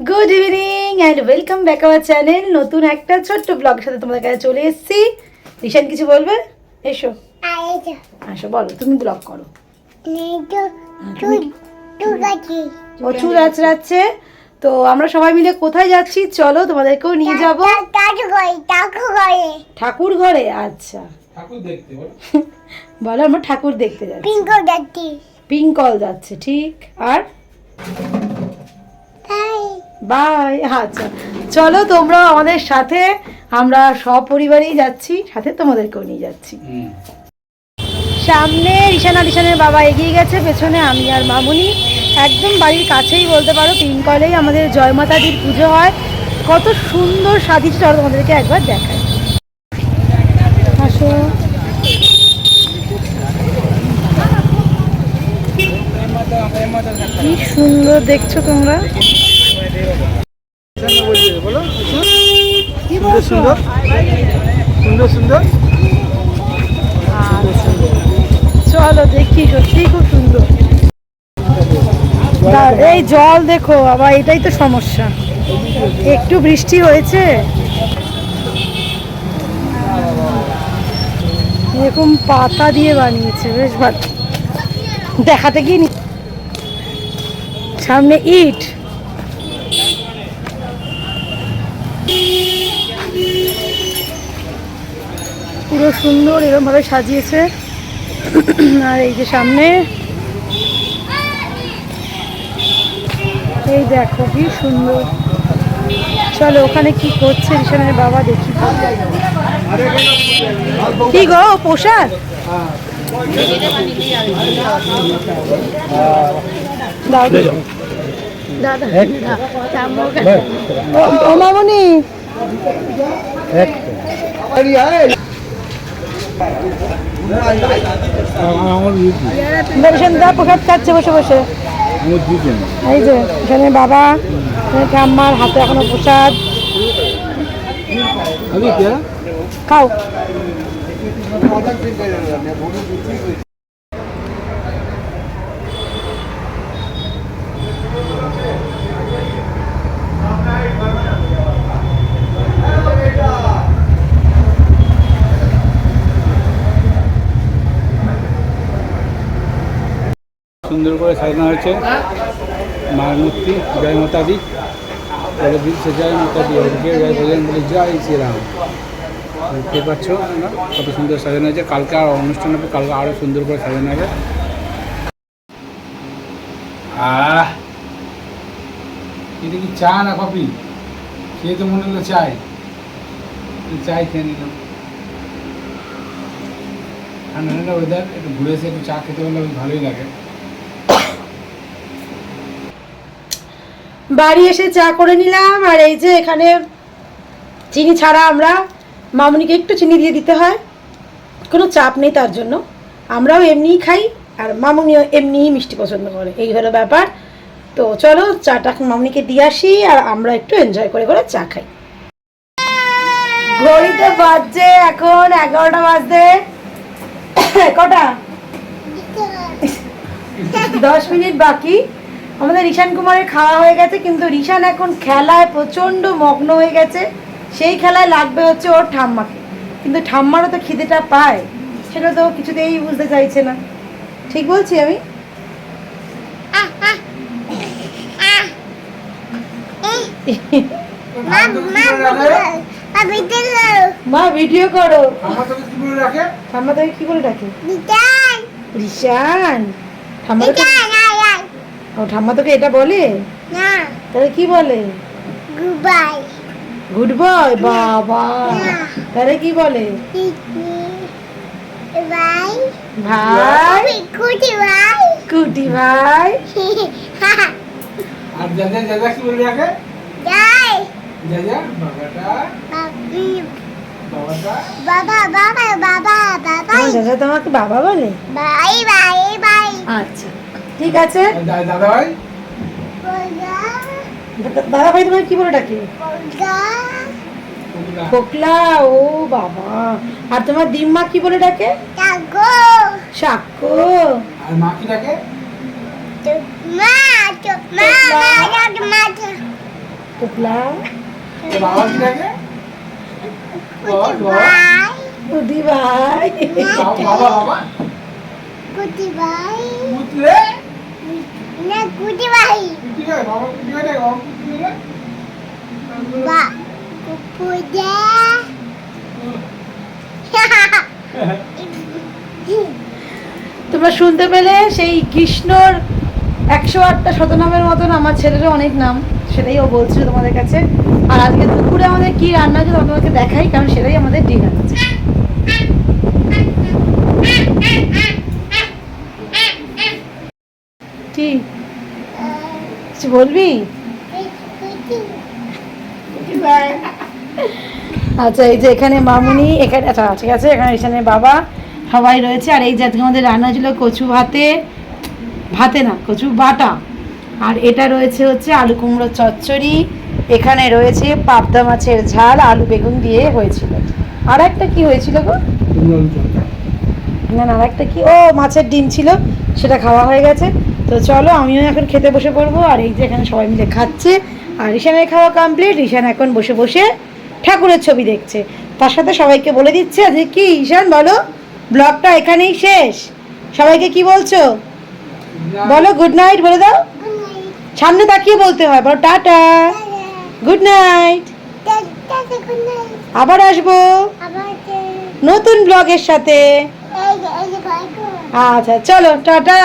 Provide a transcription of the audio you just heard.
Good evening and welcome back our channel. নতুন একটা ছোট্ট ব্লগের সাথে তোমাদের কাছে চলে এসেছি। রিশান কিছু বলবে? এসো আসো, বলো, তুমি ব্লগ করো। ও চুল আঁচড়াচ্ছে। তো আমরা সবাই মিলে কোথায় যাচ্ছি চলো তোমাদেরকেও নিয়ে যাবো। ঠাকুর ঘরে? আচ্ছা, বলো আমরা ঠাকুর দেখতে যাচ্ছি। পিঙ্কল যাচ্ছে, ঠিক। আর বাই। আচ্ছা চলো তোমরাও আমাদের সাথে, আমরা সপরিবারেই যাচ্ছি, সাথে তোমাদেরকেও নিয়ে যাচ্ছি। সামনে রিশানের বাবা এগিয়ে গেছে, পেছনে আমি আর মামুনি। একদম বাড়ির কাছেই বলতে পারো, পিঙ্কলেই আমাদের জয়মাতাজির পুজো হয়। কত সুন্দর সাজিয়েছে, চলো তোমাদেরকে একবার দেখাই। আসো। কি সুন্দর দেখছো তোমরা। চলো দেখি, সত্যি খুব সুন্দর। এই জল দেখো, আবার এটাই তো সমস্যা, একটু বৃষ্টি হয়েছে এরকম পাতা দিয়ে বানিয়েছে, বেশ ভালো। দেখাতে গিয়ে সামনে ইট, পুরো সুন্দর এরকম ভাবে সাজিয়েছে। আর এই যে সামনে, এই দেখো কি সুন্দর। চলো ওখানে কি করছে রিশানের বাবা, দেখি। কি গো, প্রসাদ? দাদা ও মামনি, প্রসাদ খাচ্ছে বসে বসে। এই যে এখানে বাবা, ঠাম্মার হাতে এখনো প্রসাদ। খাও। সুন্দর করে সাজানো হয়েছে মায়ের মূর্তি। জয় মাতা দি বলে দিচ্ছে, জয় মাতা দি, ওদিকে জয় বলেন বলে জয় শ্রীরাম। দেখতে পাচ্ছ না কত সুন্দর সাজানো হয়েছে। কালকে আর অনুষ্ঠান হবে, কালকে আরও সুন্দর করে সাজানো হবে। এটা কি চা না কফি? খেয়ে তো মনে হলো চাই, চাই খেয়ে নিলাম। ঠান্ডা ঠান্ডা ওয়েদার, একটু ঘুরে এসে একটু চা খেতে পারলে ভালোই লাগে। বাড়ি এসে চা করে নিলাম। আর এই যে এখানে চিনি ছাড়া, আমরা মামুনিকে একটু চিনি দিয়ে দিতে হয়, কোনো চাপ নেই তার জন্য। আমরাও এমনিই খাই, আর মামুনিও এমনিই মিষ্টি পছন্দ করে, এই হলো ব্যাপার। তো চলো চাটা মামুনিকে দিয়ে আসি, আর আমরা একটু এনজয় করে করে চা খাই। ঘড়িতে বাজছে এখন 11টা বাজতে কটা, 10 মিনিট বাকি। আমাদের রিশান কুমারের খাওয়া হয়ে গেছে, কিন্তু রিশান এখন খেলায় প্রচণ্ড মগ্ন হয়ে গেছে। সেই খেলায় লাগবে হচ্ছে ওর ঠাম্মাকে, কিন্তু ঠাম্মারও তো খিদেটা পায়, সেটা তো কিছুতেই বুঝতে চাইছে না। ঠিক বলছি আমি? মা ভিডিও করো। ঠাম্মা তোকে কি বলে ডাকে? রিশান। ও ঠাম্মা তোকে এটা বলে? তাহলে কি বলে? Good boy. বাবা, তাহলে কি বলে? ভাই, কুটি ভাই। আর দাদা দাদা কি বলে রাখে? দাদা দাদা তোমাকে বাবা বলে? আচ্ছা ঠিক আছে। দাদা ভাই, দাদা ভাই তোমাকে কি বলে ডাকে? খোকলা। ও বাবা। আর তোমার দিম্মা কি বলে ডাকে? সাক্কো। আর মা কি ডাকে? টুকলা বাবা কি থাকে কুটি ভাই বাবা বাবা কুটি ভাই মুতলে না কুটি ভাই কুটি ভাই বাবা কুটি ভাই বাবা কুটি ভাই বা কুপুজা তোমরা শুনতে পেলে সেই কৃষ্ণর 108টা শতনামের মতন আমার ছেলেরও অনেক নাম, সেটাই ও বলছিল তোমাদের কাছে। আর আজকে দুপুরে আমাদের কি রান্না হচ্ছে তোমাদেরকে দেখাই, কারণ সেটাই আমাদের ডিনার আছে। কি কিছু বলবি? আচ্ছা, এই যে এখানে মামুনি, এখানে আচ্ছা ঠিক আছে, এখানে বাবা সবাই রয়েছে। আর এই যে আজকে আমাদের রান্না ছিল কচু ভাতে না, কচু বাটা। আর এটা রয়েছে হচ্ছে আলু কুমড়োর চচ্চড়ি, এখানে রয়েছে পাবদা মাছের ঝাল, আলু বেগুন দিয়ে হয়েছিল। আর একটা কি হয়েছিল গো? না আর একটা কি, ও মাছের ডিম ছিল, সেটা খাওয়া হয়ে গেছে। তো চলো আমিও এখন খেতে বসে পড়বো। আর এই যে এখানে সবাই মিলে খাচ্ছে, আর ঈশানের খাওয়া কমপ্লিট। ঈশান এখন বসে বসে ঠাকুরের ছবি দেখছে। তার সাথে সবাইকে বলে দিচ্ছে যে কি ঈশান বলো, ব্লগটা এখানেই শেষ। সবাইকে কি বলছো বলো? গুড নাইট বলে দাও। সামনে তাকিয়ে বলতে হয়, বলো টাটা, গুড নাইট। আবার আসবো নতুন ব্লগের সাথে। আচ্ছা চলো টাটা।